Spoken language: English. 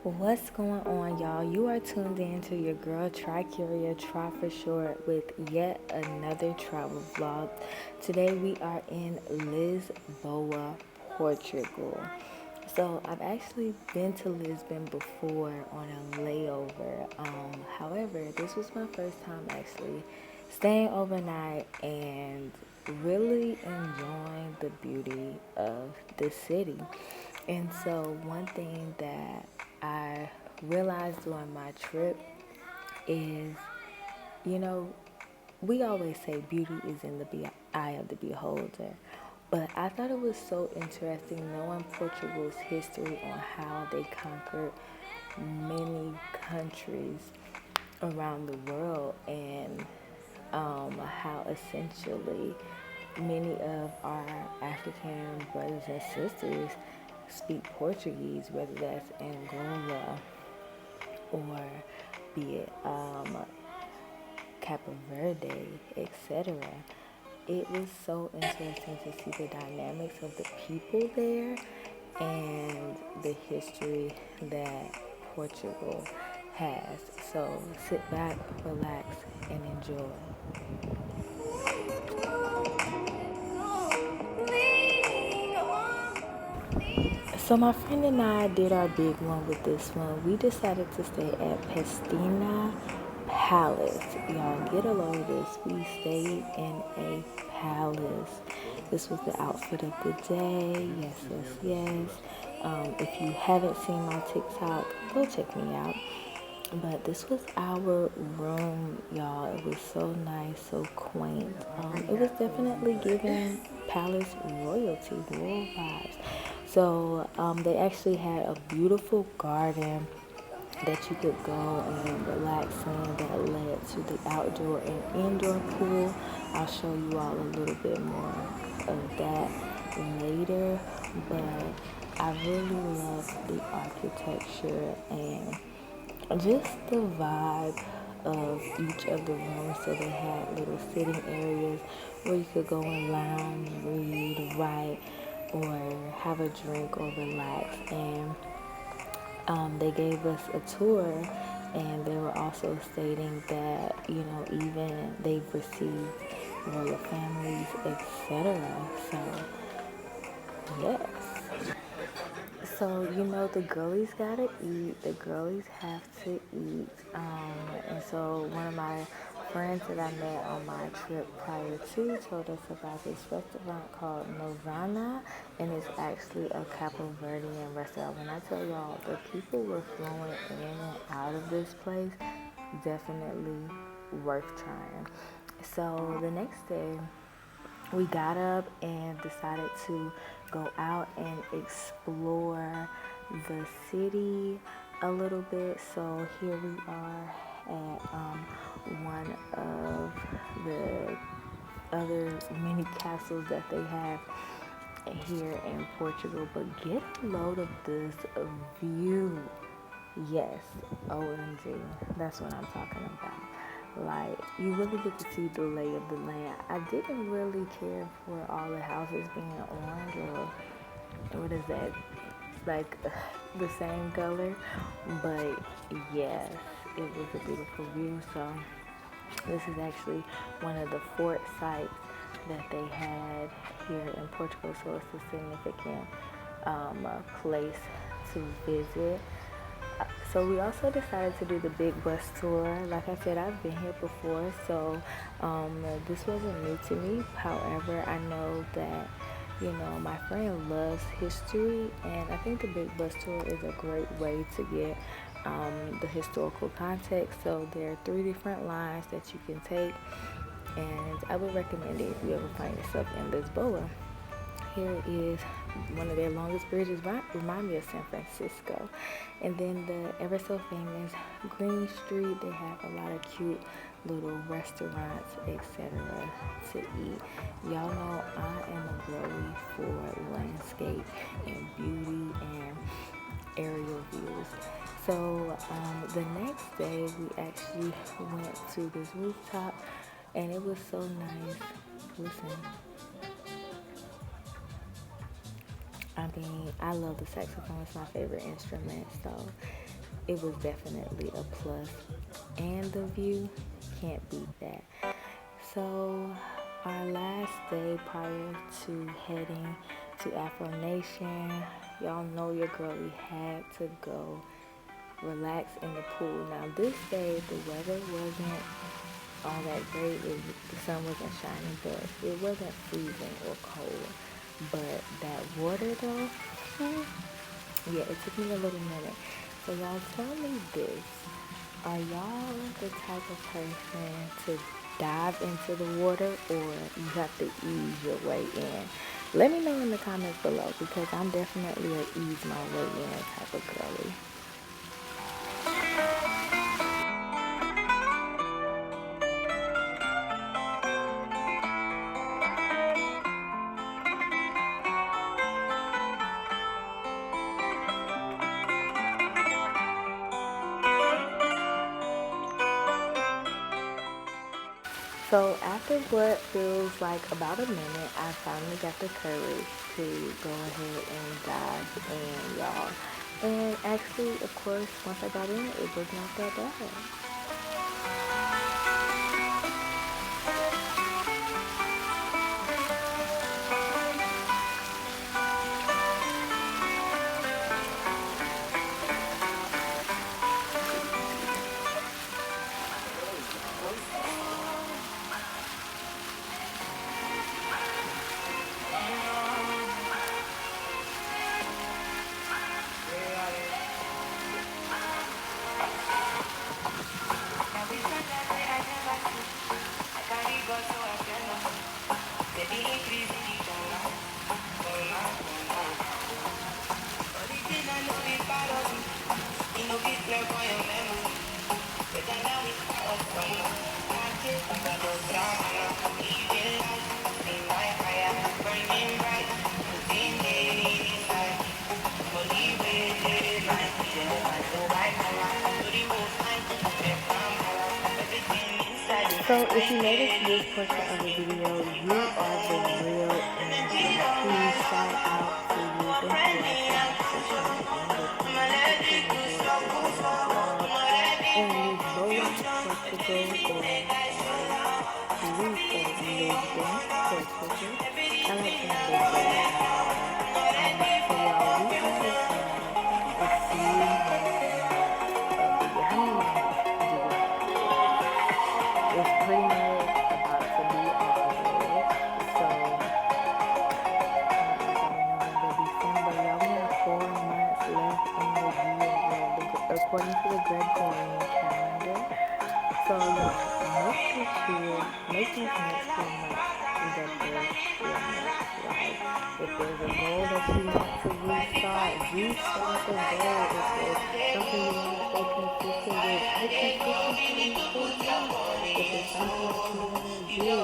What's going on, y'all? You are tuned in to your girl Tricuria, Try for short, with yet another travel vlog. Today we are in Lisboa, Portugal. So I've actually been to Lisbon before on a layover. However, this was my first time actually staying overnight and really enjoying the beauty of the city. And so one thing that I realized during my trip is, you know, we always say beauty is in the eye of the beholder. But I thought it was so interesting knowing Portugal's history on how they conquered many countries around the world and how essentially many of our African brothers and sisters speak Portuguese, whether that's Angola or be it Cape Verde, etc. It was so interesting to see the dynamics of the people there and the history that Portugal has. So sit back, relax, and enjoy. So my friend and I did our big one with this one. We decided to stay at Pestina Palace. Y'all get a load of this. We stayed in a palace. This was the outfit of the day. Yes, yes, yes. If you haven't seen my TikTok, go check me out. But this was our room, y'all. It was so nice, so quaint. It was definitely giving palace royalty, royal vibes. So they actually had a beautiful garden that you could go and relax in that led to the outdoor and indoor pool. I'll show you all a little bit more of that later. But I really love the architecture and just the vibe of each of the rooms. So they had little sitting areas where you could go and lounge, read, write, or have a drink or relax. And they gave us a tour, and they were also stating that, even they've received royal families, etc. So yes. So, the girlies gotta eat. The girlies have to eat. And so one of my friends that I met on my trip prior to told us about this restaurant called Novana, and it's actually a Capo Verdean restaurant. When I tell y'all, the people were flowing in and out of this place, definitely worth trying. So the next day, we got up and decided to go out and explore the city a little bit. So here we are at one of the other mini castles that they have here in Portugal. But get a load of this view. Yes, OMG. That's what I'm talking about. Like, you really get to see the lay of the land. I didn't really care for all the houses being orange, or what is that? Like the same color. But yes, it was a beautiful view. So this is actually one of the fort sites that they had here in Portugal. So it's a significant place to visit. So we also decided to do the big bus tour. Like I said, I've been here before, so this wasn't new to me. However, I know that, my friend loves history, and I think the big bus tour is a great way to get the historical context. So there are 3 different lines that you can take, and I would recommend it if you ever find yourself in Lisboa. Here is one of their longest bridges, remind me of San Francisco. And then the ever so famous Green Street, they have a lot of cute little restaurants, etc. to eat. Y'all know I am a girly for landscape and beauty and aerial views. So the next day we actually went to this rooftop, and it was so nice. Listen, I I mean, I love the saxophone. It's my favorite instrument, so it was definitely a plus. And the view, can't beat that. So our last day prior to heading to Afro Nation, y'all know your girlie had to go relax in the pool. Now this day the weather wasn't all that great. The sun wasn't shining, but it wasn't freezing or cold. But that water though, yeah, it took me a little minute. So y'all tell me this. Are y'all the type of person to dive into the water, or you have to ease your way in? Let me know in the comments below, because I'm definitely a ease my way in type of girly. So after what feels like about a minute, I finally got the courage to go ahead and dive in, y'all. And actually, of course, once I got in, it was not that bad. So if you made it to this portion of the video, you are the real MVP. Shout out to you. Thank you all so much for tuning in with me. In Lisboa, Portugal, or Lisbon, Portugal. I like saying Lisboa. So y'all, we have a few months of the year. It's pretty much about to be August, so November, December, y'all, we have 4 months left in the year, according to the Gregorian calendar. So make these next 4 months the best 4 months. Like, if there's a goal that you want to restart the goal. If there's something you want to stay consistent with, stay consistent. If it's something that you want to do,